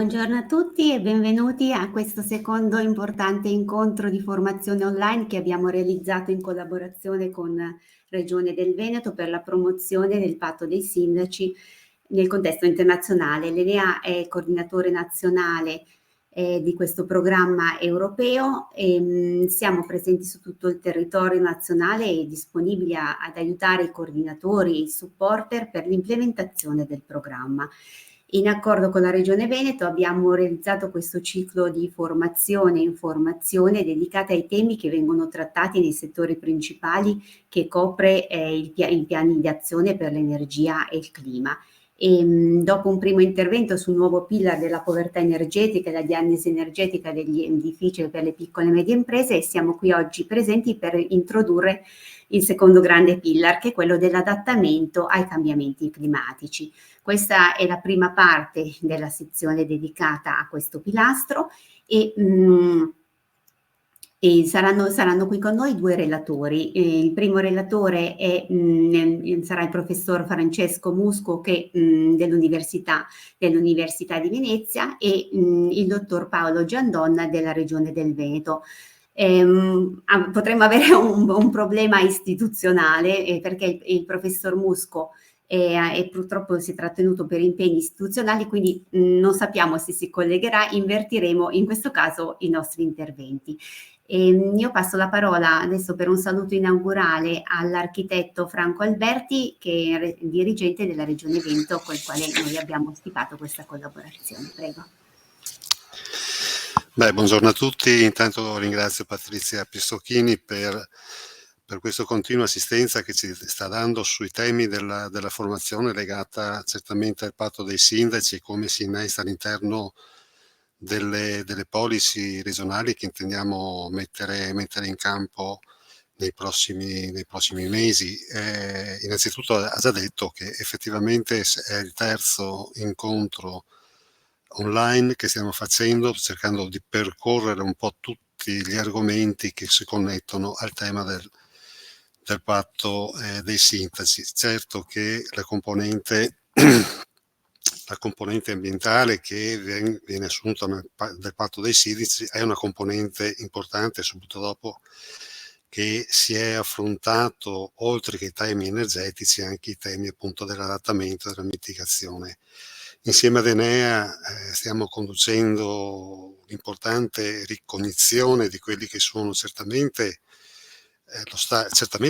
Buongiorno a tutti e benvenuti a questo secondo importante incontro di formazione online che abbiamo realizzato in collaborazione con Regione del Veneto per la promozione del patto dei sindaci nel contesto internazionale. L'Enea è coordinatore nazionale di questo programma europeo e siamo presenti su tutto il territorio nazionale e disponibili ad aiutare i coordinatori e i supporter per l'implementazione del programma. In accordo con la Regione Veneto abbiamo realizzato questo ciclo di formazione e informazione dedicata ai temi che vengono trattati nei settori principali che copre i piani di azione per l'energia e il clima. Dopo un primo intervento sul nuovo pillar della povertà energetica e la diagnosi energetica degli edifici per le piccole e medie imprese, siamo qui oggi presenti per introdurre il secondo grande pillar, che è quello dell'adattamento ai cambiamenti climatici. Questa è la prima parte della sezione dedicata a questo pilastro e saranno qui con noi due relatori. Il primo relatore sarà il professor Francesco Musco dell'Università di Venezia e il dottor Paolo Giandonna della Regione del Veneto. Potremmo avere un problema istituzionale perché il professor Musco e purtroppo si è trattenuto per impegni istituzionali, quindi non sappiamo se si collegherà, invertiremo in questo caso i nostri interventi. Io passo la parola adesso per un saluto inaugurale all'architetto Franco Alberti, che è dirigente della Regione Veneto, con il quale noi abbiamo stipato questa collaborazione. Prego. Buongiorno a tutti, intanto ringrazio Patrizia Pistocchini per questa continua assistenza che ci sta dando sui temi della formazione legata certamente al patto dei sindaci e come si innesta all'interno delle policy regionali che intendiamo mettere in campo nei prossimi mesi. Innanzitutto ha già detto che effettivamente è il terzo incontro online che stiamo facendo, cercando di percorrere un po' tutti gli argomenti che si connettono al tema del patto dei sindaci. Certo che la componente ambientale che viene assunta del patto dei sindaci è una componente importante, soprattutto dopo che si è affrontato, oltre che i temi energetici, anche i temi appunto dell'adattamento e della mitigazione. Insieme ad Enea stiamo conducendo un'importante ricognizione di quelli che sono certamente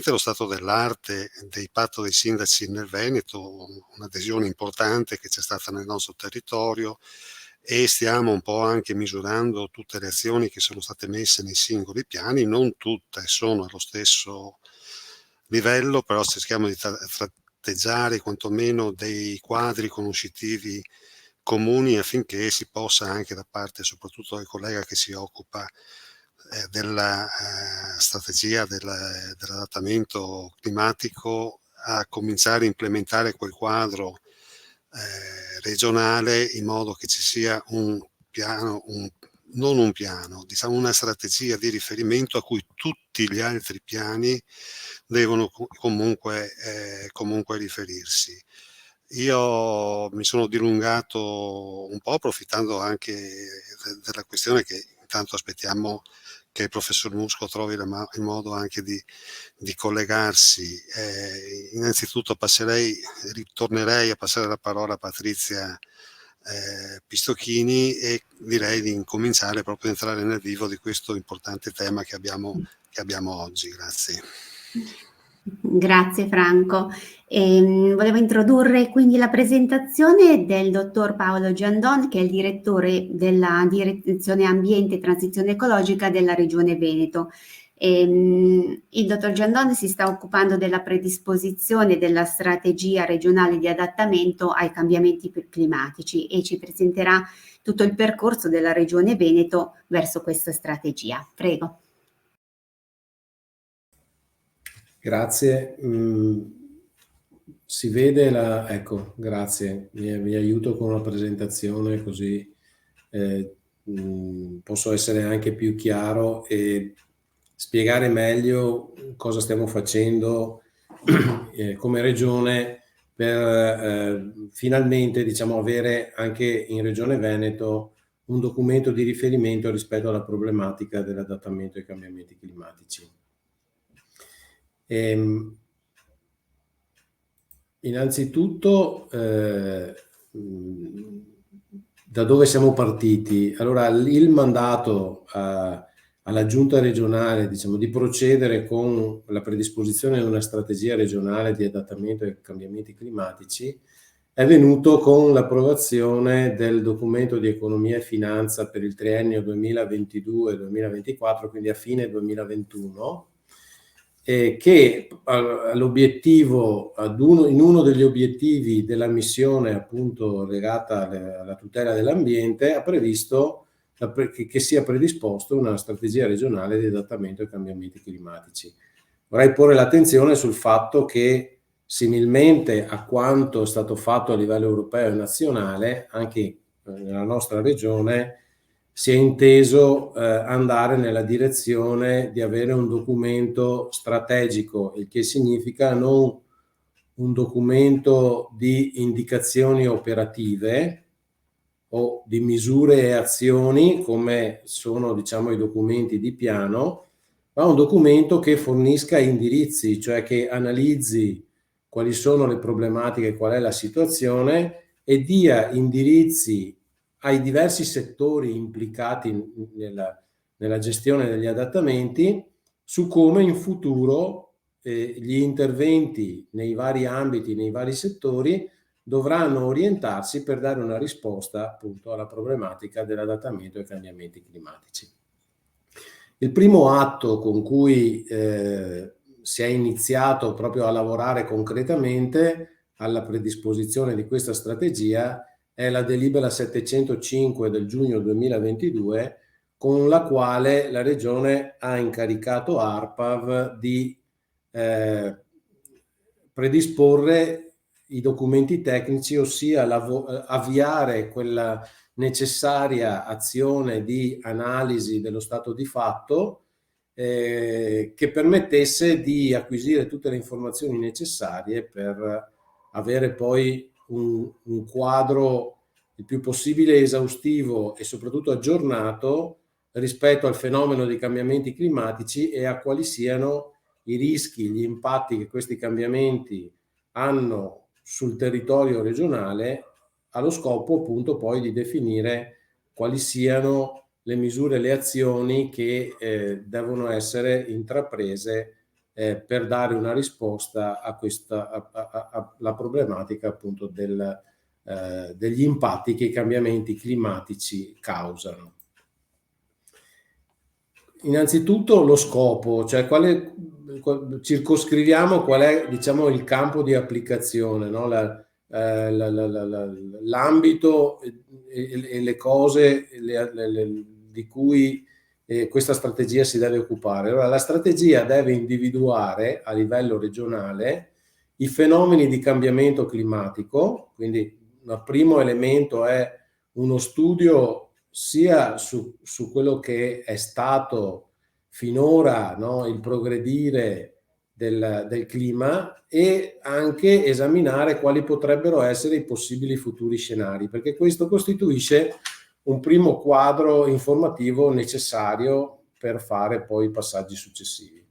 lo stato dell'arte dei patto dei sindaci nel Veneto, un'adesione importante che c'è stata nel nostro territorio, e stiamo un po' anche misurando tutte le azioni che sono state messe nei singoli piani. Non tutte sono allo stesso livello, però cerchiamo di tratteggiare quantomeno dei quadri conoscitivi comuni affinché si possa anche da parte soprattutto del collega che si occupa della strategia dell'adattamento climatico a cominciare a implementare quel quadro regionale in modo che ci sia un piano, diciamo una strategia di riferimento a cui tutti gli altri piani devono comunque riferirsi. Io mi sono dilungato un po', approfittando anche della questione che intanto aspettiamo che il professor Musco trovi il modo anche di collegarsi. Innanzitutto ritornerei a passare la parola a Patrizia Pistocchini e direi di incominciare proprio a entrare nel vivo di questo importante tema che abbiamo oggi. Grazie. Grazie Franco. Volevo introdurre quindi la presentazione del dottor Paolo Giandon, che è il direttore della Direzione Ambiente e Transizione Ecologica della Regione Veneto. Il dottor Giandon si sta occupando della predisposizione della strategia regionale di adattamento ai cambiamenti climatici e ci presenterà tutto il percorso della Regione Veneto verso questa strategia. Prego. Grazie. Si vede ecco, grazie. Vi aiuto con la presentazione così posso essere anche più chiaro e spiegare meglio cosa stiamo facendo come Regione per finalmente, diciamo, avere anche in Regione Veneto un documento di riferimento rispetto alla problematica dell'adattamento ai cambiamenti climatici. Innanzitutto, da dove siamo partiti? Allora, il mandato alla giunta regionale, diciamo, di procedere con la predisposizione di una strategia regionale di adattamento ai cambiamenti climatici è venuto con l'approvazione del documento di economia e finanza per il triennio 2022-2024, quindi a fine 2021, che all'obiettivo, in uno degli obiettivi della missione appunto legata alla tutela dell'ambiente, ha previsto che sia predisposto una strategia regionale di adattamento ai cambiamenti climatici. Vorrei porre l'attenzione sul fatto che, similmente a quanto è stato fatto a livello europeo e nazionale, anche nella nostra regione si è inteso andare nella direzione di avere un documento strategico, il che significa non un documento di indicazioni operative o di misure e azioni come sono, diciamo, i documenti di piano, ma un documento che fornisca indirizzi, cioè che analizzi quali sono le problematiche, qual è la situazione e dia indirizzi ai diversi settori implicati nella gestione degli adattamenti su come in futuro gli interventi nei vari ambiti, nei vari settori dovranno orientarsi per dare una risposta appunto alla problematica dell'adattamento ai cambiamenti climatici. Il primo atto con cui si è iniziato proprio a lavorare concretamente alla predisposizione di questa strategia è la delibera 705 del giugno 2022, con la quale la Regione ha incaricato ARPAV di predisporre i documenti tecnici, ossia avviare quella necessaria azione di analisi dello stato di fatto che permettesse di acquisire tutte le informazioni necessarie per avere poi un quadro il più possibile esaustivo e soprattutto aggiornato rispetto al fenomeno dei cambiamenti climatici e a quali siano i rischi, gli impatti che questi cambiamenti hanno sul territorio regionale, allo scopo appunto poi di definire quali siano le misure e le azioni che devono essere intraprese per dare una risposta a alla problematica appunto degli impatti che i cambiamenti climatici causano. Innanzitutto lo scopo, cioè circoscriviamo qual è, diciamo, il campo di applicazione, no? L'ambito e le cose di cui questa strategia si deve occupare. Allora, la strategia deve individuare a livello regionale i fenomeni di cambiamento climatico, quindi il primo elemento è uno studio sia su quello che è stato finora, no, il progredire del clima, e anche esaminare quali potrebbero essere i possibili futuri scenari, perché questo costituisce un primo quadro informativo necessario per fare poi i passaggi successivi.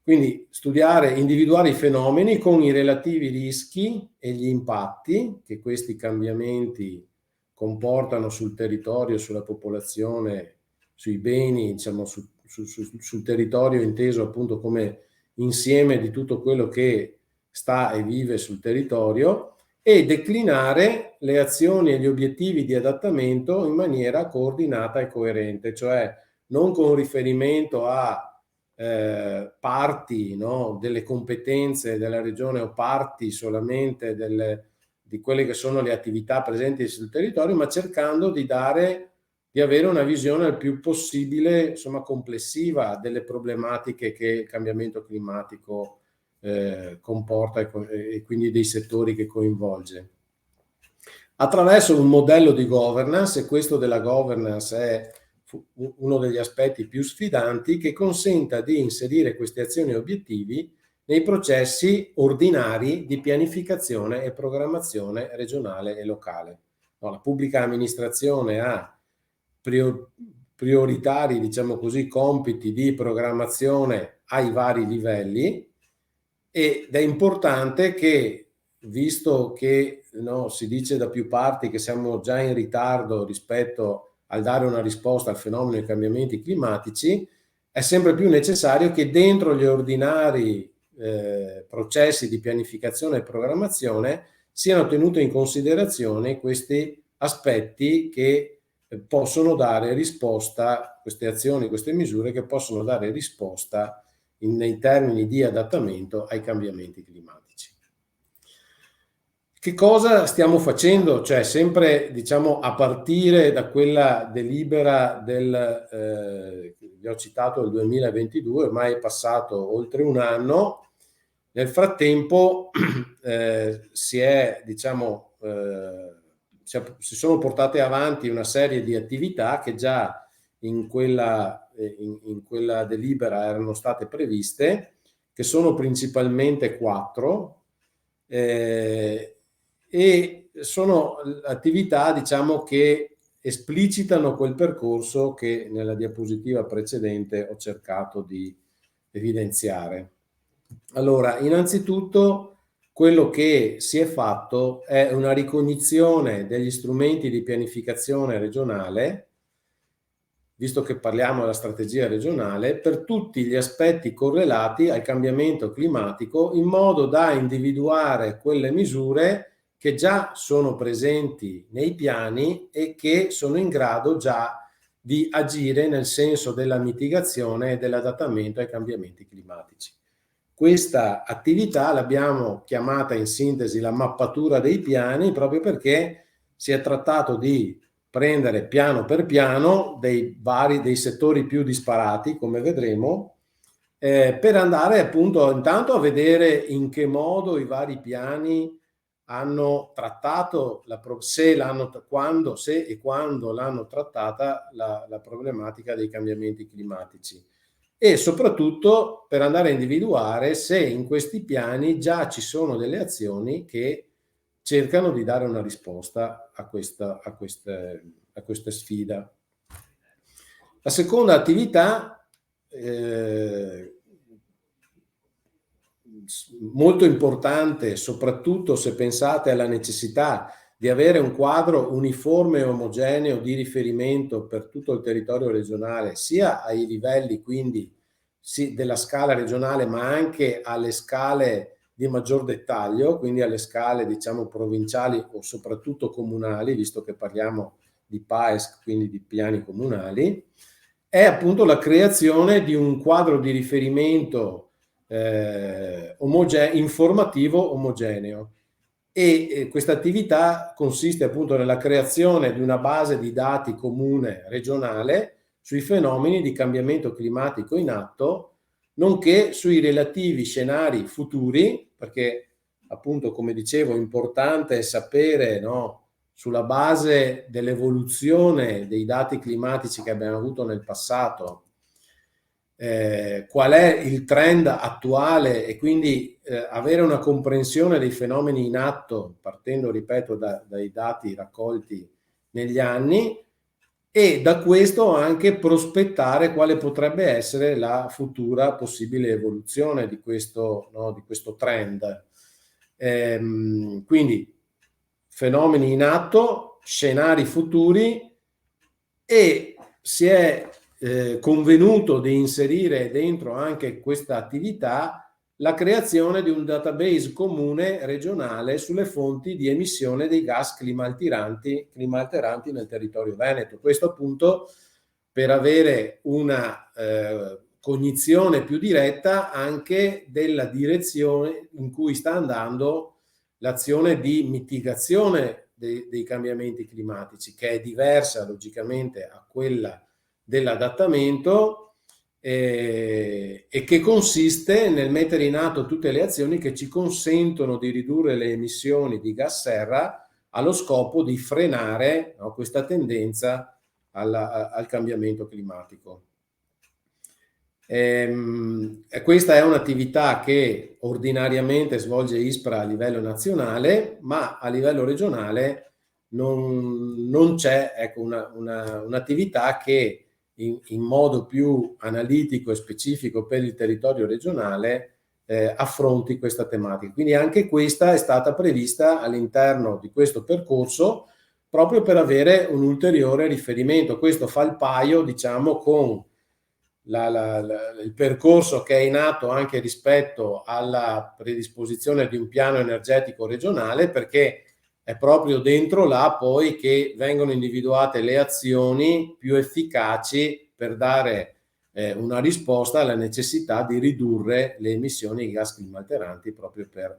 Quindi studiare, individuare i fenomeni con i relativi rischi e gli impatti che questi cambiamenti comportano sul territorio, sulla popolazione, sui beni, diciamo, sul territorio inteso appunto come insieme di tutto quello che sta e vive sul territorio, e declinare le azioni e gli obiettivi di adattamento in maniera coordinata e coerente, cioè non con riferimento a parti, no, delle competenze della regione o parti solamente di quelle che sono le attività presenti sul territorio, ma cercando di avere una visione il più possibile, insomma, complessiva delle problematiche che il cambiamento climatico comporta e quindi dei settori che coinvolge. Attraverso un modello di governance, e questo della governance è uno degli aspetti più sfidanti, che consenta di inserire queste azioni e obiettivi nei processi ordinari di pianificazione e programmazione regionale e locale. No, la pubblica amministrazione ha prioritari, diciamo così, compiti di programmazione ai vari livelli, ed è importante che, visto che si dice da più parti che siamo già in ritardo rispetto al dare una risposta al fenomeno dei cambiamenti climatici, è sempre più necessario che dentro gli ordinari processi di pianificazione e programmazione siano tenute in considerazione questi aspetti che possono dare risposta, queste azioni, queste misure che possono dare risposta nei termini di adattamento ai cambiamenti climatici. Che cosa stiamo facendo? Cioè, sempre, diciamo, a partire da quella delibera vi ho citato del 2022, ormai è passato oltre un anno. Nel frattempo si sono portate avanti una serie di attività che già in quella delibera erano state previste, che sono principalmente 4, e sono attività, diciamo, che esplicitano quel percorso che nella diapositiva precedente ho cercato di evidenziare. Allora, innanzitutto quello che si è fatto è una ricognizione degli strumenti di pianificazione regionale, visto che parliamo della strategia regionale, per tutti gli aspetti correlati al cambiamento climatico, in modo da individuare quelle misure che già sono presenti nei piani e che sono in grado già di agire nel senso della mitigazione e dell'adattamento ai cambiamenti climatici. Questa attività l'abbiamo chiamata in sintesi la mappatura dei piani, proprio perché si è trattato di prendere piano per piano dei settori più disparati, come vedremo, per andare appunto intanto a vedere in che modo i vari piani hanno trattato se e quando l'hanno trattata la problematica dei cambiamenti climatici, e soprattutto per andare a individuare se in questi piani già ci sono delle azioni che cercano di dare una risposta a questa sfida. La seconda attività, molto importante, soprattutto se pensate alla necessità di avere un quadro uniforme e omogeneo di riferimento per tutto il territorio regionale, sia ai livelli quindi della scala regionale, ma anche alle scale di maggior dettaglio, quindi alle scale, diciamo, provinciali o soprattutto comunali, visto che parliamo di PAESC, quindi di piani comunali, è appunto la creazione di un quadro di riferimento informativo omogeneo. E questa attività consiste appunto nella creazione di una base di dati comune regionale sui fenomeni di cambiamento climatico in atto, nonché sui relativi scenari futuri, perché appunto, come dicevo, è importante sapere, sulla base dell'evoluzione dei dati climatici che abbiamo avuto nel passato, qual è il trend attuale, e quindi avere una comprensione dei fenomeni in atto, partendo, ripeto, dai dati raccolti negli anni, e da questo anche prospettare quale potrebbe essere la futura possibile evoluzione di questo trend. Quindi fenomeni in atto, scenari futuri, e si è convenuto di inserire dentro anche questa attività la creazione di un database comune regionale sulle fonti di emissione dei gas climalteranti nel territorio veneto. Questo appunto per avere una cognizione più diretta anche della direzione in cui sta andando l'azione di mitigazione dei cambiamenti climatici, che è diversa logicamente a quella dell'adattamento, e che consiste nel mettere in atto tutte le azioni che ci consentono di ridurre le emissioni di gas serra allo scopo di frenare questa tendenza al cambiamento climatico. Questa è un'attività che ordinariamente svolge ISPRA a livello nazionale, ma a livello regionale non c'è, ecco, un'attività che in modo più analitico e specifico per il territorio regionale affronti questa tematica. Quindi anche questa è stata prevista all'interno di questo percorso proprio per avere un ulteriore riferimento. Questo fa il paio, diciamo, con il percorso che è in atto anche rispetto alla predisposizione di un piano energetico regionale, perché è proprio dentro là poi che vengono individuate le azioni più efficaci per dare una risposta alla necessità di ridurre le emissioni di gas climalteranti, proprio per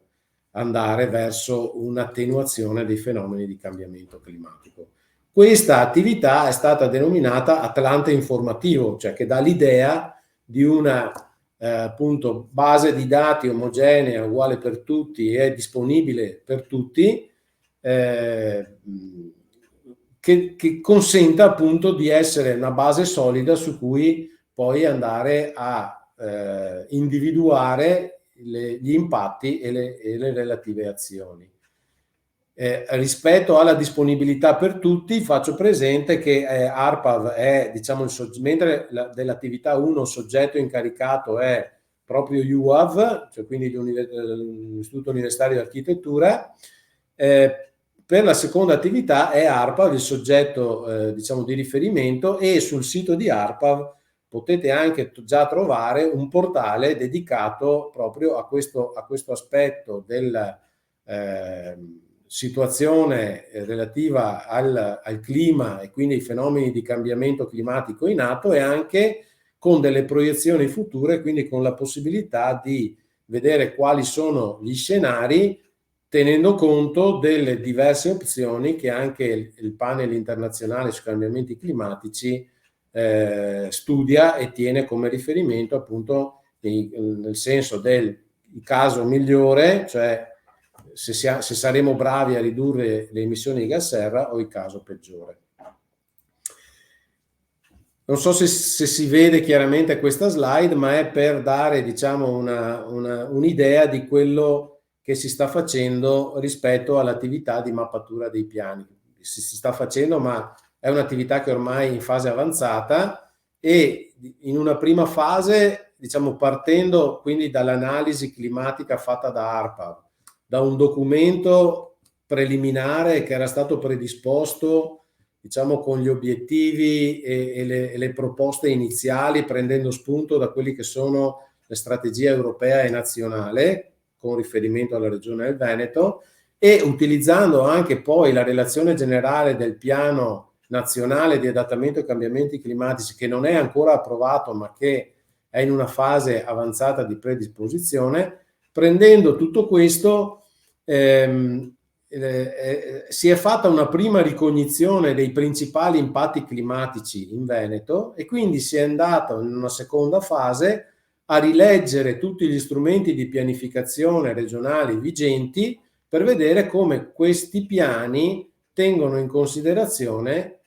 andare verso un'attenuazione dei fenomeni di cambiamento climatico. Questa attività è stata denominata Atlante informativo, cioè che dà l'idea di una appunto base di dati omogenea, uguale per tutti e disponibile per tutti, che consenta appunto di essere una base solida su cui poi andare a individuare gli impatti e le relative azioni. Rispetto alla disponibilità per tutti, faccio presente che ARPAV è, diciamo, mentre dell'attività 1 soggetto incaricato è proprio UAV, cioè quindi l'Istituto Universitario di Architettura, per la seconda attività è ARPAV il soggetto diciamo di riferimento, e sul sito di ARPAV potete anche già trovare un portale dedicato proprio a questo aspetto del situazione relativa al clima e quindi ai fenomeni di cambiamento climatico in atto, e anche con delle proiezioni future, quindi con la possibilità di vedere quali sono gli scenari, tenendo conto delle diverse opzioni che anche il panel internazionale sui cambiamenti climatici studia e tiene come riferimento, appunto nel senso del caso migliore, cioè se saremo bravi a ridurre le emissioni di gas serra, o il caso peggiore. Non so se si vede chiaramente questa slide, ma è per dare, diciamo, un'idea di quello che si sta facendo rispetto all'attività di mappatura dei piani. Si sta facendo, ma è un'attività che ormai è in fase avanzata, e in una prima fase, diciamo, partendo quindi dall'analisi climatica fatta da ARPAV, da un documento preliminare che era stato predisposto, diciamo, con gli obiettivi e le proposte iniziali, prendendo spunto da quelli che sono le strategie europea e nazionale con riferimento alla regione del Veneto, e utilizzando anche poi la relazione generale del piano nazionale di adattamento ai cambiamenti climatici, che non è ancora approvato ma che è in una fase avanzata di predisposizione. Prendendo tutto questo si è fatta una prima ricognizione dei principali impatti climatici in Veneto, e quindi si è andato in una seconda fase a rileggere tutti gli strumenti di pianificazione regionali vigenti per vedere come questi piani tengono in considerazione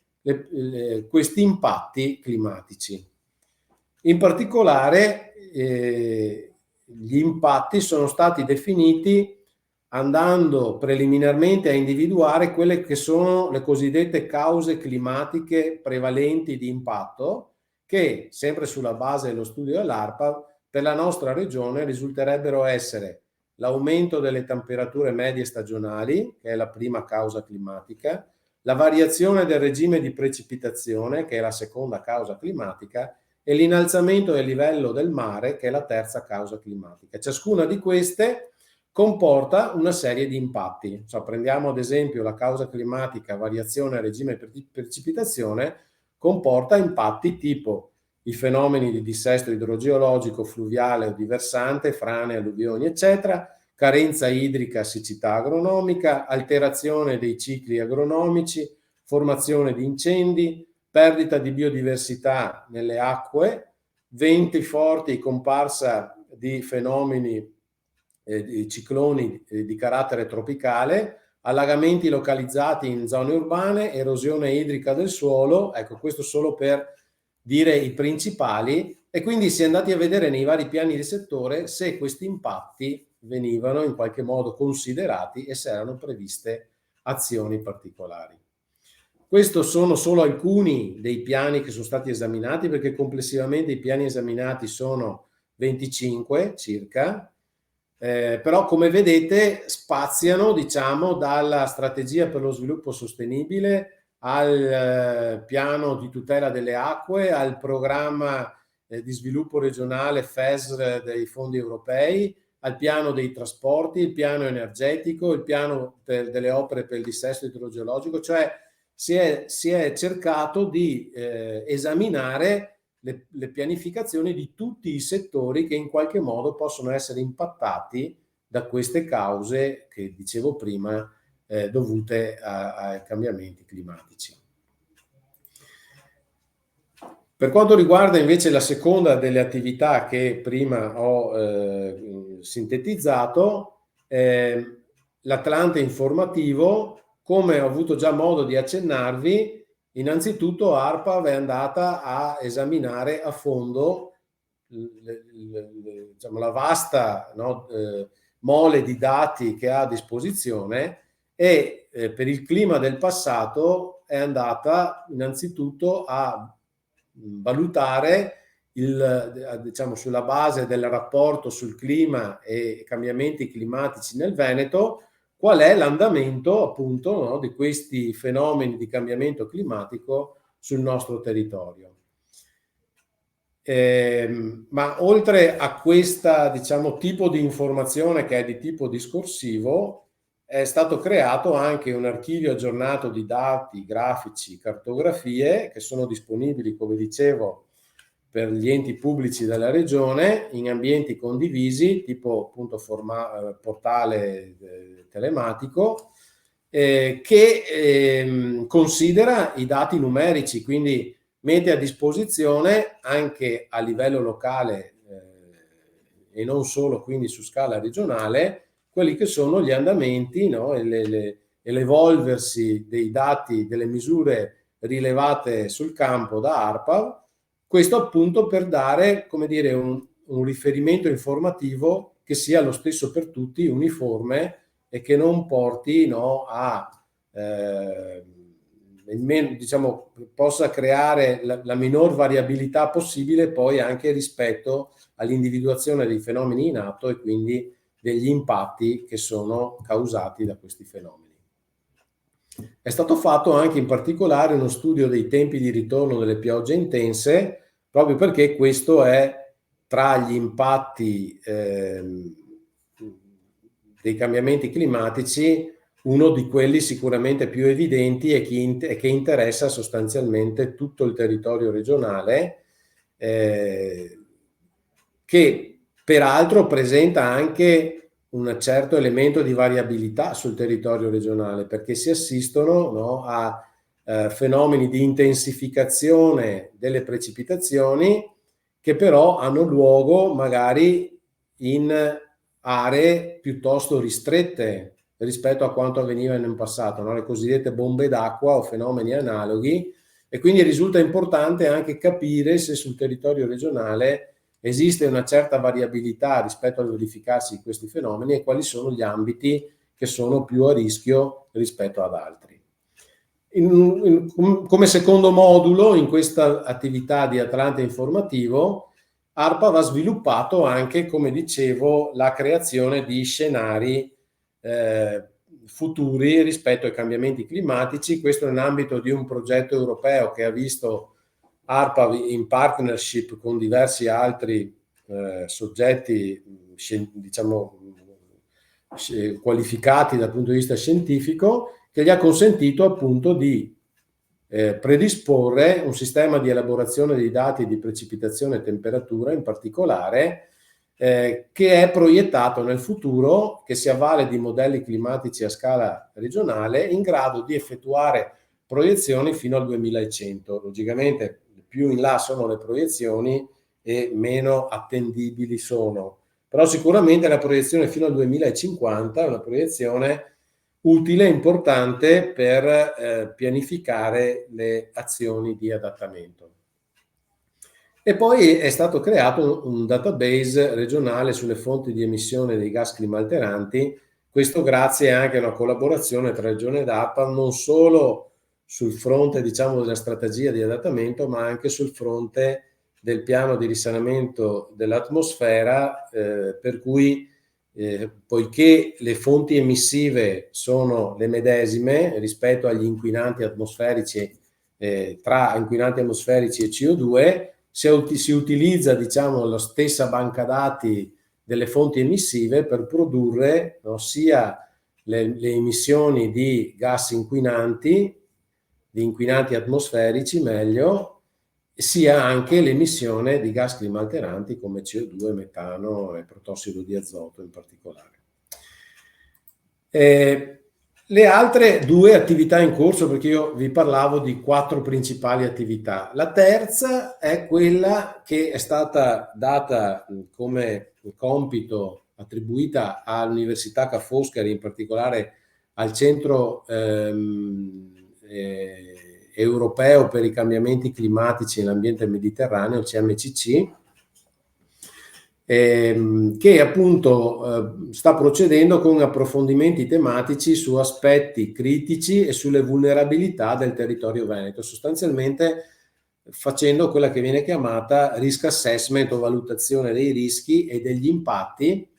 questi impatti climatici. In particolare gli impatti sono stati definiti andando preliminarmente a individuare quelle che sono le cosiddette cause climatiche prevalenti di impatto, che, sempre sulla base dello studio dell'ARPA, per la nostra regione risulterebbero essere l'aumento delle temperature medie stagionali, che è la prima causa climatica, la variazione del regime di precipitazione, che è la seconda causa climatica, e l'innalzamento del livello del mare, che è la terza causa climatica. Ciascuna di queste comporta una serie di impatti. Cioè, prendiamo ad esempio la causa climatica, variazione del regime di precipitazione, comporta impatti tipo i fenomeni di dissesto idrogeologico, fluviale o di versante, frane, alluvioni, eccetera, carenza idrica, siccità agronomica, alterazione dei cicli agronomici, formazione di incendi, perdita di biodiversità nelle acque, venti forti, comparsa di fenomeni di cicloni di carattere tropicale, allagamenti localizzati in zone urbane, erosione idrica del suolo. Ecco, questo solo per dire i principali, E quindi si è andati a vedere nei vari piani di settore se questi impatti venivano in qualche modo considerati e se erano previste azioni particolari. Questi sono solo alcuni dei piani che sono stati esaminati, perché complessivamente i piani esaminati sono 25 circa, però come vedete spaziano, diciamo, dalla strategia per lo sviluppo sostenibile al piano di tutela delle acque, al programma di sviluppo regionale FESR dei fondi europei, al piano dei trasporti, il piano energetico, il piano delle opere per il dissesto idrogeologico, cioè si è cercato di esaminare le pianificazioni di tutti i settori che in qualche modo possono essere impattati da queste cause che dicevo prima, dovute ai cambiamenti climatici. Per quanto riguarda invece la seconda delle attività che prima ho sintetizzato, l'Atlante informativo, come ho avuto già modo di accennarvi, innanzitutto ARPAV è andata a esaminare a fondo diciamo, la vasta mole di dati che ha a disposizione e per il clima del passato è andata innanzitutto a valutare diciamo, sulla base del rapporto sul clima e cambiamenti climatici nel Veneto, qual è l'andamento appunto di questi fenomeni di cambiamento climatico sul nostro territorio. Ma oltre a questa, diciamo, tipo di informazione che è di tipo discorsivo, è stato creato anche un archivio aggiornato di dati, grafici, cartografie che sono disponibili, come dicevo, per gli enti pubblici della regione in ambienti condivisi, tipo appunto portale telematico, che considera i dati numerici, quindi mette a disposizione anche a livello locale e non solo quindi su scala regionale quelli che sono gli andamenti, no? e l'evolversi dei dati, delle misure rilevate sul campo da ARPAV, questo appunto per dare, come dire, un riferimento informativo che sia lo stesso per tutti, uniforme, e che non porti, no, a diciamo, possa creare la minor variabilità possibile poi anche rispetto all'individuazione dei fenomeni in atto e quindi degli impatti che sono causati da questi fenomeni. È stato fatto anche in particolare uno studio dei tempi di ritorno delle piogge intense, proprio perché questo è tra gli impatti dei cambiamenti climatici uno di quelli sicuramente più evidenti e che interessa sostanzialmente tutto il territorio regionale, che peraltro presenta anche un certo elemento di variabilità sul territorio regionale, perché si assistono, no, a fenomeni di intensificazione delle precipitazioni che però hanno luogo magari in aree piuttosto ristrette rispetto a quanto avveniva in passato, no? Le cosiddette bombe d'acqua o fenomeni analoghi, e quindi risulta importante anche capire se sul territorio regionale esiste una certa variabilità rispetto al verificarsi di questi fenomeni e quali sono gli ambiti che sono più a rischio rispetto ad altri. Come secondo modulo in questa attività di Atlante informativo, ARPAV ha sviluppato anche, come dicevo, la creazione di scenari futuri rispetto ai cambiamenti climatici. Questo nell'ambito di un progetto europeo che ha visto ARPAV in partnership con diversi altri soggetti, diciamo, qualificati dal punto di vista scientifico, che gli ha consentito appunto di predisporre un sistema di elaborazione dei dati di precipitazione e temperatura in particolare, che è proiettato nel futuro, che si avvale di modelli climatici a scala regionale in grado di effettuare proiezioni fino al 2100. Logicamente più in là sono le proiezioni e meno attendibili sono, però sicuramente la proiezione fino al 2050 è una proiezione utile e importante per pianificare le azioni di adattamento. E poi è stato creato un database regionale sulle fonti di emissione dei gas climalteranti, questo grazie anche a una collaborazione tra Regione ed ARPA, non solo sul fronte, diciamo, della strategia di adattamento, ma anche sul fronte del piano di risanamento dell'atmosfera, per cui poiché le fonti emissive sono le medesime rispetto agli inquinanti atmosferici, tra inquinanti atmosferici e CO2, si utilizza, diciamo, la stessa banca dati delle fonti emissive per produrre, no, sia le emissioni di gas inquinanti, di inquinanti atmosferici meglio, sia anche l'emissione di gas climalteranti come CO2, metano e protossido di azoto in particolare. Le altre due attività in corso, perché io vi parlavo di 4 principali attività. La terza è quella che è stata data come compito, attribuita all'Università Ca' Foscari, in particolare al Centro Europeo per i cambiamenti climatici nell'ambiente mediterraneo, CMCC, che appunto sta procedendo con approfondimenti tematici su aspetti critici e sulle vulnerabilità del territorio veneto, sostanzialmente facendo quella che viene chiamata risk assessment o valutazione dei rischi e degli impatti,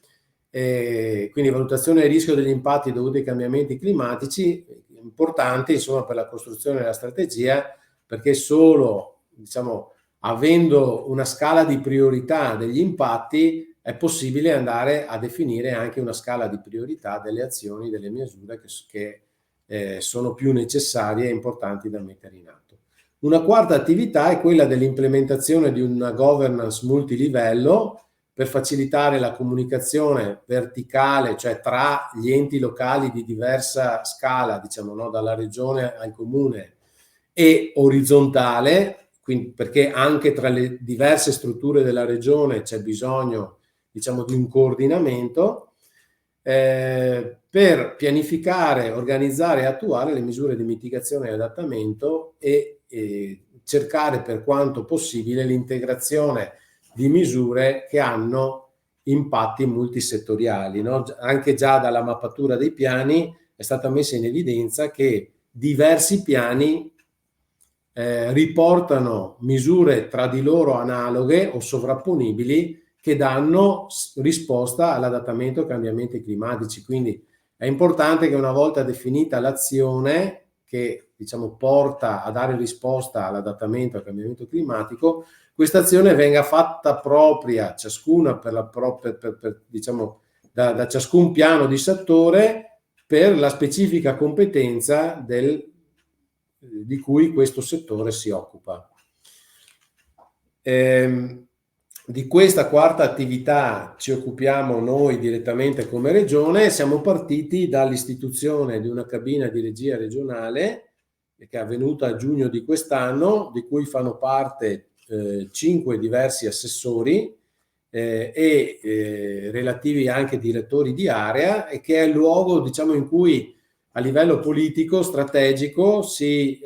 quindi valutazione del rischio degli impatti dovuti ai cambiamenti climatici, importanti insomma per la costruzione della strategia, perché solo, diciamo, avendo una scala di priorità degli impatti è possibile andare a definire anche una scala di priorità delle azioni, delle misure che sono più necessarie e importanti da mettere in atto. Una quarta attività è quella dell'implementazione di una governance multilivello per facilitare la comunicazione verticale, cioè tra gli enti locali di diversa scala, diciamo, no, dalla regione al comune, e orizzontale, quindi perché anche tra le diverse strutture della regione c'è bisogno, diciamo, di un coordinamento per pianificare, organizzare e attuare le misure di mitigazione e adattamento e cercare per quanto possibile l'integrazione di misure che hanno impatti multisettoriali, no? Anche già dalla mappatura dei piani è stata messa in evidenza che diversi piani riportano misure tra di loro analoghe o sovrapponibili che danno risposta all'adattamento ai cambiamenti climatici. Quindi è importante che una volta definita l'azione che, diciamo, porta a dare risposta all'adattamento al cambiamento climatico, questa azione venga fatta propria, ciascuna per la propria, diciamo, da ciascun piano di settore per la specifica competenza di cui questo settore si occupa. Di questa quarta attività ci occupiamo noi direttamente come regione. Siamo partiti dall'istituzione di una cabina di regia regionale che è avvenuta a giugno di quest'anno, di cui fanno parte 5 diversi assessori e relativi anche direttori di area, e che è il luogo, diciamo, in cui a livello politico, strategico, si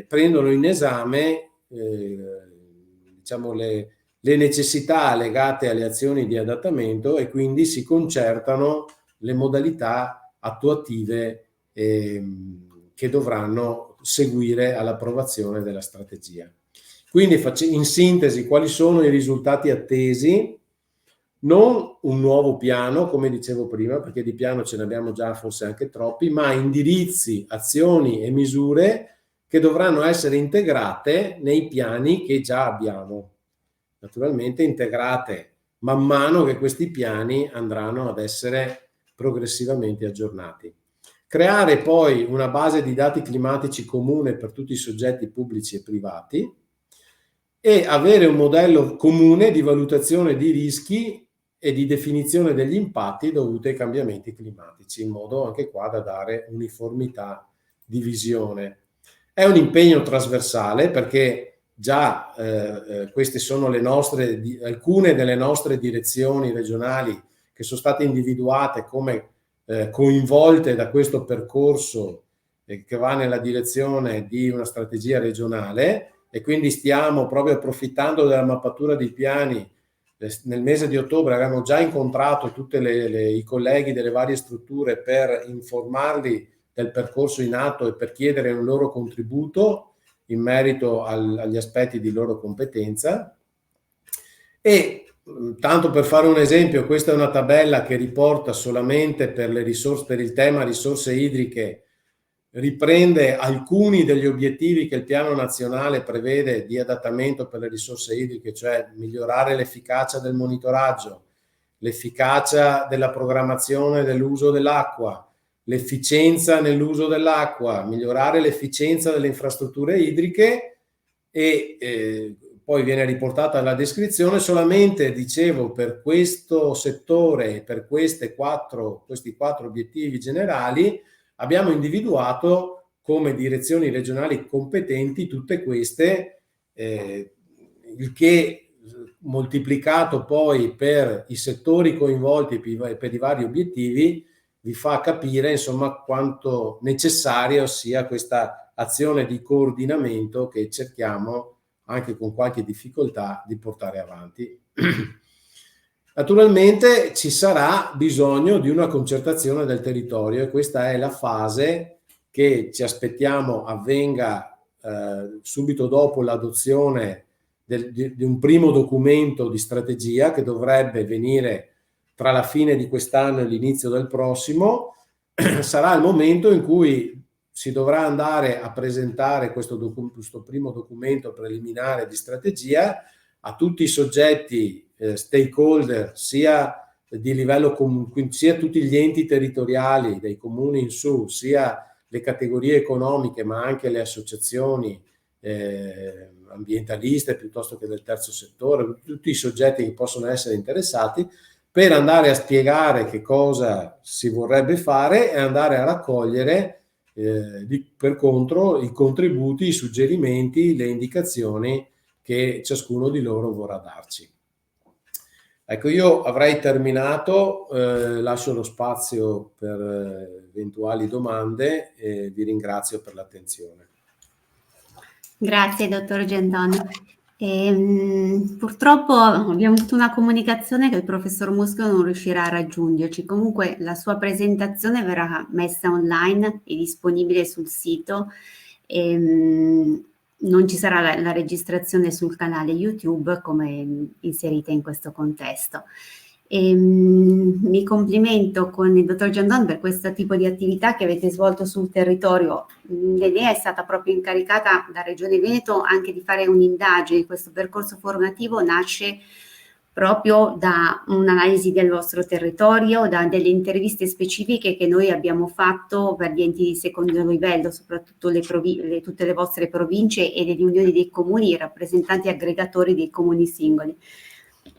prendono in esame diciamo, le necessità legate alle azioni di adattamento e quindi si concertano le modalità attuative che dovranno seguire all'approvazione della strategia. Quindi, in sintesi, quali sono i risultati attesi? Non un nuovo piano, come dicevo prima, perché di piano ce ne abbiamo già forse anche troppi, ma indirizzi, azioni e misure che dovranno essere integrate nei piani che già abbiamo. Naturalmente integrate man mano che questi piani andranno ad essere progressivamente aggiornati. Creare poi una base di dati climatici comune per tutti i soggetti pubblici e privati e avere un modello comune di valutazione di rischi e di definizione degli impatti dovuti ai cambiamenti climatici, in modo anche qua da dare uniformità di visione. È un impegno trasversale perché già queste sono alcune delle nostre direzioni regionali che sono state individuate come coinvolte da questo percorso che va nella direzione di una strategia regionale, e quindi stiamo proprio approfittando della mappatura di piani. Nel mese di ottobre abbiamo già incontrato tutti i colleghi delle varie strutture per informarli del percorso in atto e per chiedere un loro contributo in merito agli aspetti di loro competenza. E tanto per fare un esempio, questa è una tabella che riporta solamente per le risorse, per il tema risorse idriche, riprende alcuni degli obiettivi che il piano nazionale prevede di adattamento per le risorse idriche, cioè migliorare l'efficacia del monitoraggio, l'efficacia della programmazione dell'uso dell'acqua, l'efficienza nell'uso dell'acqua, migliorare l'efficienza delle infrastrutture idriche e poi viene riportata la descrizione. Solamente, dicevo, per questo settore, per questi quattro obiettivi generali, abbiamo individuato come direzioni regionali competenti tutte queste, il che moltiplicato poi per i settori coinvolti per i vari obiettivi vi fa capire insomma quanto necessario sia questa azione di coordinamento che cerchiamo anche con qualche difficoltà di portare avanti. Naturalmente ci sarà bisogno di una concertazione del territorio e questa è la fase che ci aspettiamo avvenga subito dopo l'adozione di un primo documento di strategia che dovrebbe venire tra la fine di quest'anno e l'inizio del prossimo. Sarà il momento in cui si dovrà andare a presentare questo primo documento preliminare di strategia a tutti i soggetti stakeholder, sia di livello sia tutti gli enti territoriali dei comuni in su, sia le categorie economiche, ma anche le associazioni ambientaliste piuttosto che del terzo settore, tutti i soggetti che possono essere interessati, per andare a spiegare che cosa si vorrebbe fare e andare a raccogliere per contro i contributi, i suggerimenti, le indicazioni che ciascuno di loro vorrà darci. Ecco, io avrei terminato, lascio lo spazio per eventuali domande e vi ringrazio per l'attenzione. Grazie, dottor Gendon. Purtroppo abbiamo avuto una comunicazione che il professor Muschio non riuscirà a raggiungerci. Comunque la sua presentazione verrà messa online e disponibile sul sito. Non ci sarà la registrazione sul canale YouTube come inserita in questo contesto. Mi complimento con il dottor Gendon per questo tipo di attività che avete svolto sul territorio. L'ENEA è stata proprio incaricata da Regione Veneto anche di fare un'indagine. Questo percorso formativo nasce proprio da un'analisi del vostro territorio, da delle interviste specifiche che noi abbiamo fatto per gli enti di secondo livello, soprattutto tutte le vostre province e le riunioni dei comuni e rappresentanti aggregatori dei comuni singoli.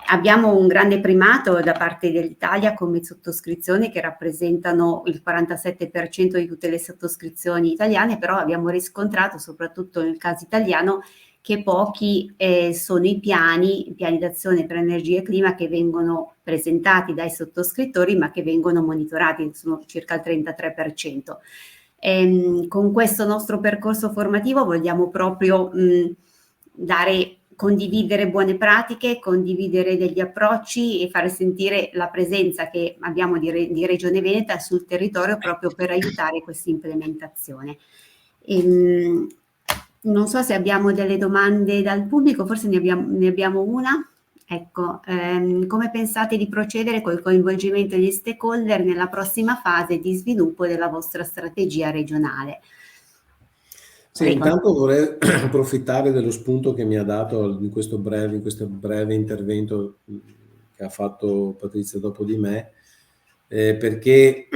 Abbiamo un grande primato da parte dell'Italia come sottoscrizioni che rappresentano il 47% di tutte le sottoscrizioni italiane, però abbiamo riscontrato, soprattutto nel caso italiano, che pochi sono i piani d'azione per energia e clima che vengono presentati dai sottoscrittori ma che vengono monitorati, sono circa il 33%. Con questo nostro percorso formativo vogliamo proprio condividere buone pratiche, condividere degli approcci e fare sentire la presenza che abbiamo di Regione Veneta sul territorio proprio per aiutare questa implementazione. Non so se abbiamo delle domande dal pubblico, forse ne abbiamo una. Ecco, come pensate di procedere col coinvolgimento degli stakeholder nella prossima fase di sviluppo della vostra strategia regionale? Sì, intanto vorrei approfittare dello spunto che mi ha dato in questo breve intervento che ha fatto Patrizia dopo di me, perché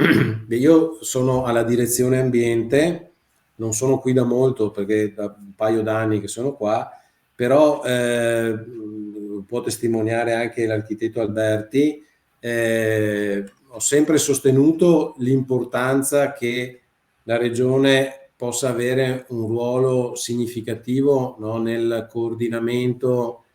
io sono alla direzione ambiente, non sono qui da molto perché da un paio d'anni che sono qua, però può testimoniare anche l'architetto Alberti, ho sempre sostenuto l'importanza che la Regione possa avere un ruolo significativo, no, nel coordinamento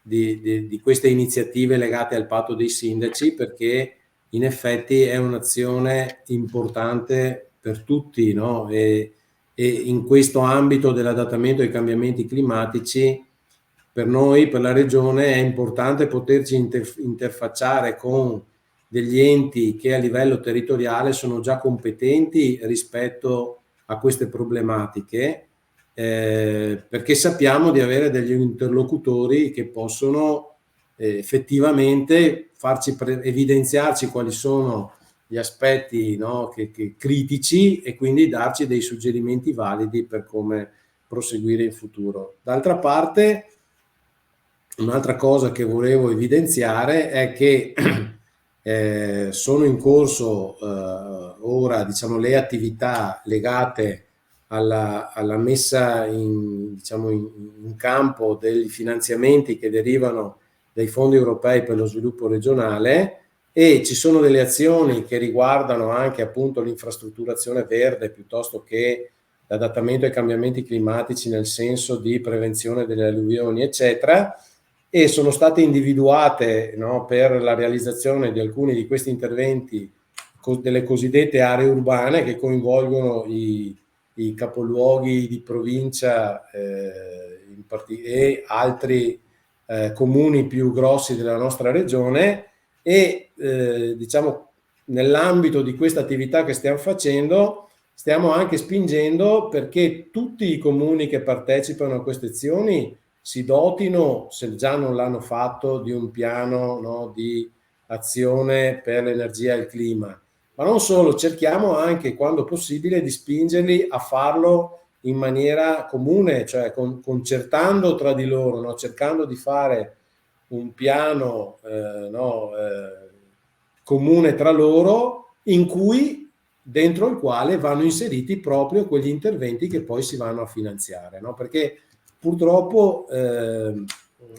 di queste iniziative legate al patto dei sindaci, perché in effetti è un'azione importante per tutti, no? E e in questo ambito dell'adattamento ai cambiamenti climatici, per noi, per la Regione, è importante poterci interfacciare con degli enti che a livello territoriale sono già competenti rispetto a queste problematiche, perché sappiamo di avere degli interlocutori che possono effettivamente farci evidenziarci quali sono gli aspetti, no, che critici, e quindi darci dei suggerimenti validi per come proseguire in futuro. D'altra parte, un'altra cosa che volevo evidenziare è che sono in corso ora, diciamo, le attività legate alla messa diciamo, in campo dei finanziamenti che derivano dai fondi europei per lo sviluppo regionale, e ci sono delle azioni che riguardano anche appunto l'infrastrutturazione verde piuttosto che l'adattamento ai cambiamenti climatici nel senso di prevenzione delle alluvioni, eccetera, e sono state individuate, no, per la realizzazione di alcuni di questi interventi delle cosiddette aree urbane che coinvolgono i capoluoghi di provincia e altri comuni più grossi della nostra regione, e diciamo nell'ambito di questa attività che stiamo facendo stiamo anche spingendo perché tutti i comuni che partecipano a queste azioni si dotino, se già non l'hanno fatto, di un piano, no, di azione per l'energia e il clima. Ma non solo, cerchiamo anche, quando possibile, di spingerli a farlo in maniera comune, cioè concertando tra di loro, no? Cercando di fare un piano comune tra loro, dentro il quale vanno inseriti proprio quegli interventi che poi si vanno a finanziare, no? Perché purtroppo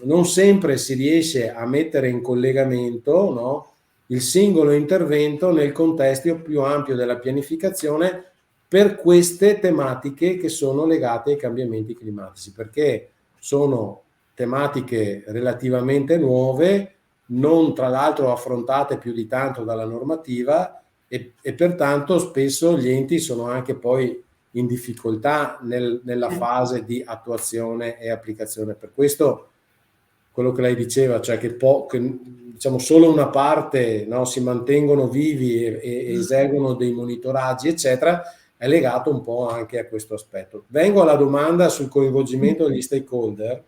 non sempre si riesce a mettere in collegamento, no, il singolo intervento nel contesto più ampio della pianificazione per queste tematiche che sono legate ai cambiamenti climatici, perché sono tematiche relativamente nuove, non tra l'altro affrontate più di tanto dalla normativa, e pertanto spesso gli enti sono anche poi in difficoltà nella fase di attuazione e applicazione. Per questo quello che lei diceva, cioè che diciamo solo una parte, no, si mantengono vivi e eseguono dei monitoraggi, eccetera, è legato un po' anche a questo aspetto. Vengo alla domanda sul coinvolgimento degli stakeholder,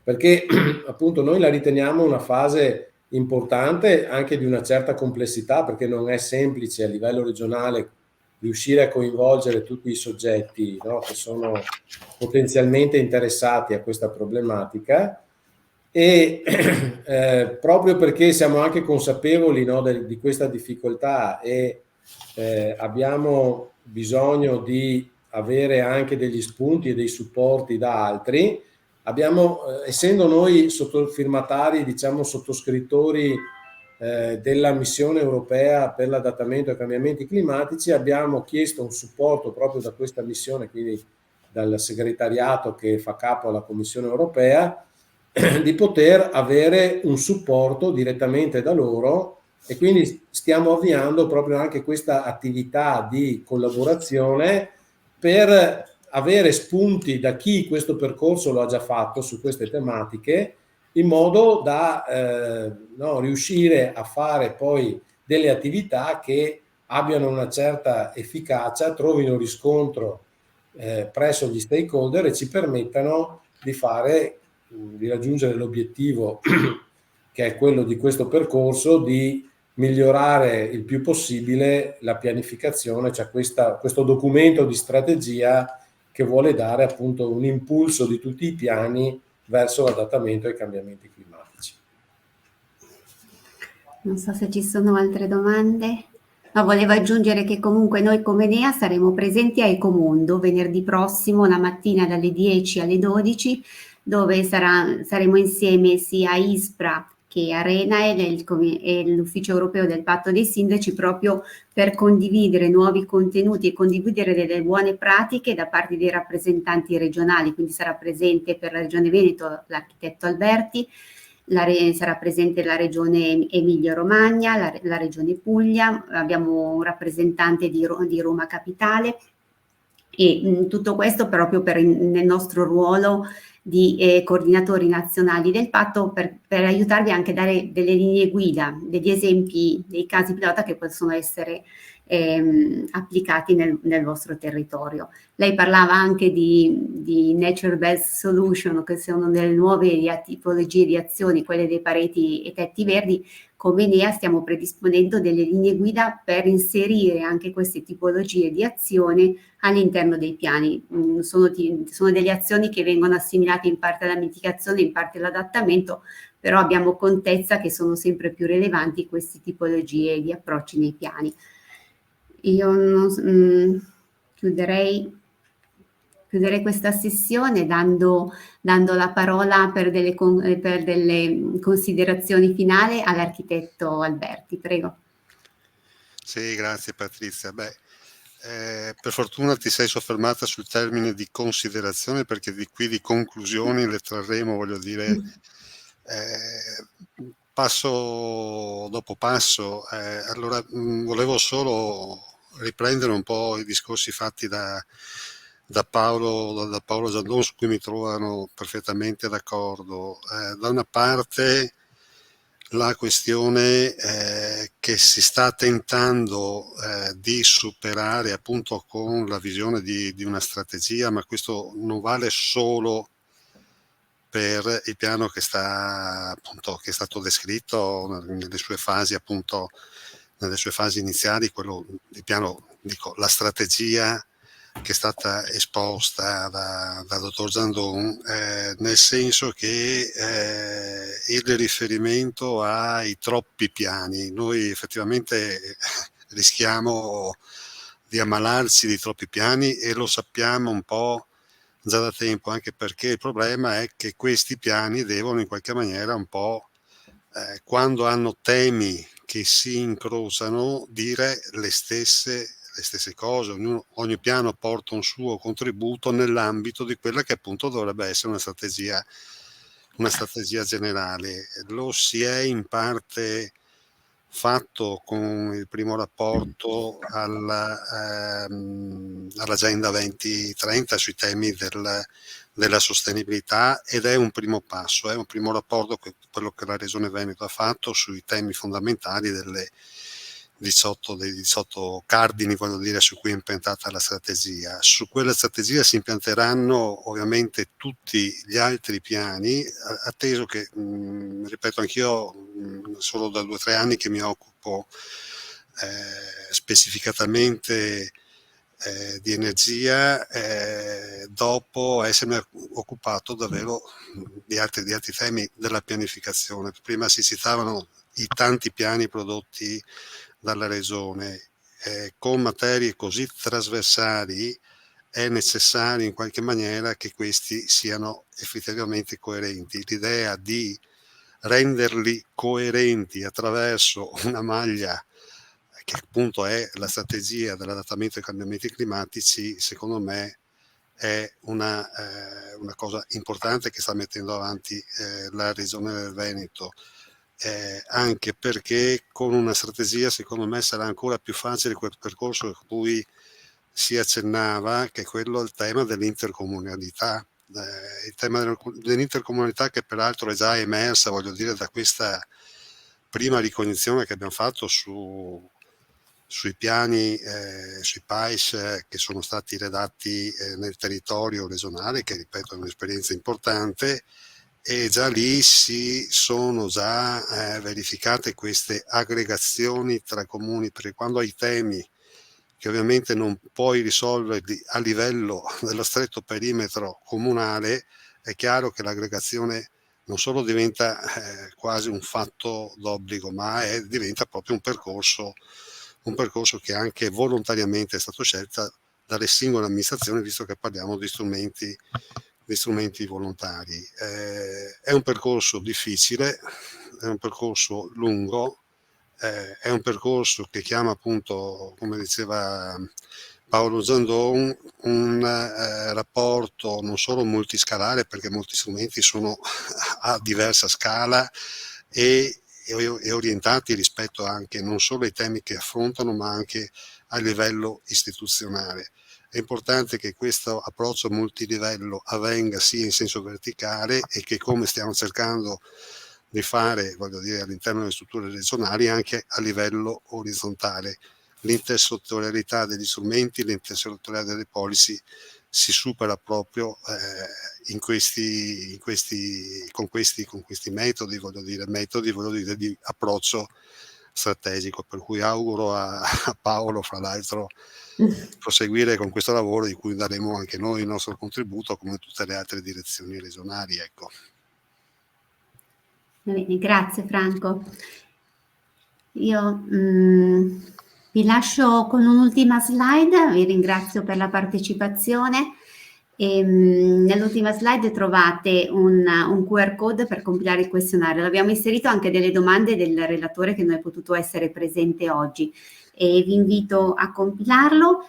perché appunto noi la riteniamo una fase importante, anche di una certa complessità, perché non è semplice a livello regionale riuscire a coinvolgere tutti i soggetti, no, che sono potenzialmente interessati a questa problematica, e proprio perché siamo anche consapevoli, no, di questa difficoltà, e abbiamo bisogno di avere anche degli spunti e dei supporti da altri. Essendo noi firmatari, diciamo sottoscrittori della missione europea per l'adattamento ai cambiamenti climatici, abbiamo chiesto un supporto proprio da questa missione, quindi dal segretariato che fa capo alla Commissione europea, di poter avere un supporto direttamente da loro, e quindi stiamo avviando proprio anche questa attività di collaborazione per avere spunti da chi questo percorso lo ha già fatto su queste tematiche, in modo da riuscire a fare poi delle attività che abbiano una certa efficacia, trovino riscontro presso gli stakeholder e ci permettano di raggiungere l'obiettivo che è quello di questo percorso, di migliorare il più possibile la pianificazione, cioè questo documento di strategia che vuole dare appunto un impulso di tutti i piani verso l'adattamento ai cambiamenti climatici. Non so se ci sono altre domande. No, volevo aggiungere che comunque noi come NEA saremo presenti a Ecomondo venerdì prossimo, la mattina dalle 10 alle 12, dove saremo insieme sia ISPRA che Arena e l'Ufficio Europeo del Patto dei Sindaci, proprio per condividere nuovi contenuti e condividere delle buone pratiche da parte dei rappresentanti regionali. Quindi sarà presente per la Regione Veneto l'architetto Alberti, sarà presente la Regione Emilia-Romagna, la Regione Puglia, abbiamo un rappresentante di Roma Capitale, E tutto questo proprio nel nostro ruolo di coordinatori nazionali del patto, per aiutarvi anche a dare delle linee guida, degli esempi, dei casi pilota che possono essere applicati nel vostro territorio. Lei parlava anche di Nature Based Solution, che sono delle nuove tipologie di azioni, quelle dei pareti e tetti verdi. Come Enea stiamo predisponendo delle linee guida per inserire anche queste tipologie di azione all'interno dei piani. Sono delle azioni che vengono assimilate in parte alla mitigazione, in parte all'adattamento, però abbiamo contezza che sono sempre più rilevanti queste tipologie di approcci nei piani. Io chiuderei questa sessione dando la parola per delle considerazioni finali all'architetto Alberti. Prego. Sì, grazie Patrizia. Per fortuna ti sei soffermata sul termine di considerazione, perché di qui di conclusioni le trarremo, voglio dire, passo dopo passo. Allora, volevo solo riprendere un po' i discorsi fatti da Paolo Giandon, su cui mi trovano perfettamente d'accordo. Da una parte la questione che si sta tentando di superare appunto con la visione di una strategia, ma questo non vale solo per il piano che è stato descritto nelle sue fasi, appunto nelle sue fasi iniziali, il piano, la strategia che è stata esposta da dottor Giandon, nel senso che il riferimento ai troppi piani, noi effettivamente rischiamo di ammalarci di troppi piani, e lo sappiamo un po' già da tempo, anche perché il problema è che questi piani devono in qualche maniera un po', quando hanno temi che si incrociano, dire le stesse cose. Ogni piano porta un suo contributo nell'ambito di quella che appunto dovrebbe essere una strategia generale. Lo si è in parte fatto con il primo rapporto all'Agenda 2030 sui temi della sostenibilità, ed è un primo passo, è un primo rapporto, quello che la Regione Veneto ha fatto sui temi fondamentali dei 18 cardini, voglio dire, su cui è impiantata la strategia. Su quella strategia si impianteranno ovviamente tutti gli altri piani, atteso che, ripeto, anch'io solo da 2 o 3 anni che mi occupo specificatamente di energia, dopo essermi occupato davvero di altri temi della pianificazione. Prima si citavano i tanti piani prodotti dalla Regione, con materie così trasversali è necessario in qualche maniera che questi siano effettivamente coerenti. L'idea di renderli coerenti attraverso una maglia che appunto è la strategia dell'adattamento ai cambiamenti climatici, secondo me è una cosa importante che sta mettendo avanti la Regione del Veneto. Anche perché con una strategia, secondo me, sarà ancora più facile quel percorso a cui si accennava, che è quello del tema dell'intercomunalità. Il tema dell'intercomunalità, che peraltro è già emersa, voglio dire, da questa prima ricognizione che abbiamo fatto sui piani, sui PAIS che sono stati redatti nel territorio regionale, che ripeto è un'esperienza importante, e già lì si sono già verificate queste aggregazioni tra comuni, perché quando hai temi che ovviamente non puoi risolverli a livello dello stretto perimetro comunale, è chiaro che l'aggregazione non solo diventa quasi un fatto d'obbligo, ma diventa proprio un percorso che anche volontariamente è stato scelto dalle singole amministrazioni, visto che parliamo di strumenti volontari. È un percorso difficile, è un percorso lungo, è un percorso che chiama appunto, come diceva Paolo Giandon, un rapporto non solo multiscalare, perché molti strumenti sono a diversa scala e orientati rispetto anche non solo ai temi che affrontano, ma anche a livello istituzionale. È importante che questo approccio multilivello avvenga sia in senso verticale e che, come stiamo cercando di fare, voglio dire, all'interno delle strutture regionali, anche a livello orizzontale. L'intersettorialità degli strumenti, l'intersettorialità delle policy si supera proprio con questi metodi, voglio dire, di approccio strategico, per cui auguro a Paolo, fra l'altro, proseguire con questo lavoro, di cui daremo anche noi il nostro contributo, come tutte le altre direzioni regionali, ecco. Bene, grazie Franco. Io vi lascio con un'ultima slide, vi ringrazio per la partecipazione. Nell'ultima slide trovate un QR code per compilare il questionario. Abbiamo inserito anche delle domande del relatore che non è potuto essere presente oggi e vi invito a compilarlo.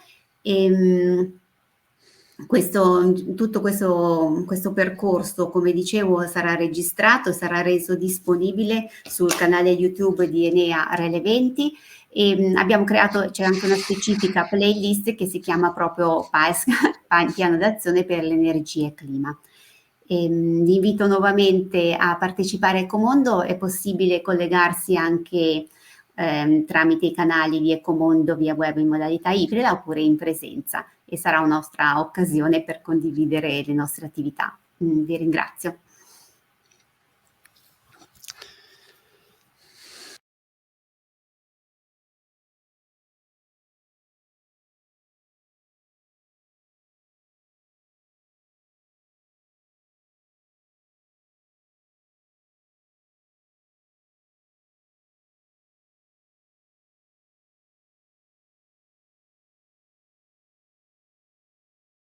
Tutto questo percorso, come dicevo, sarà registrato, sarà reso disponibile sul canale YouTube di Enea Releventi e abbiamo creato, c'è anche una specifica playlist che si chiama proprio PAES, Piano d'azione per l'energia e clima. Vi invito nuovamente a partecipare a Ecomondo, è possibile collegarsi anche tramite i canali di Ecomondo via web in modalità ibrida oppure in presenza, e sarà una nostra occasione per condividere le nostre attività. Vi ringrazio.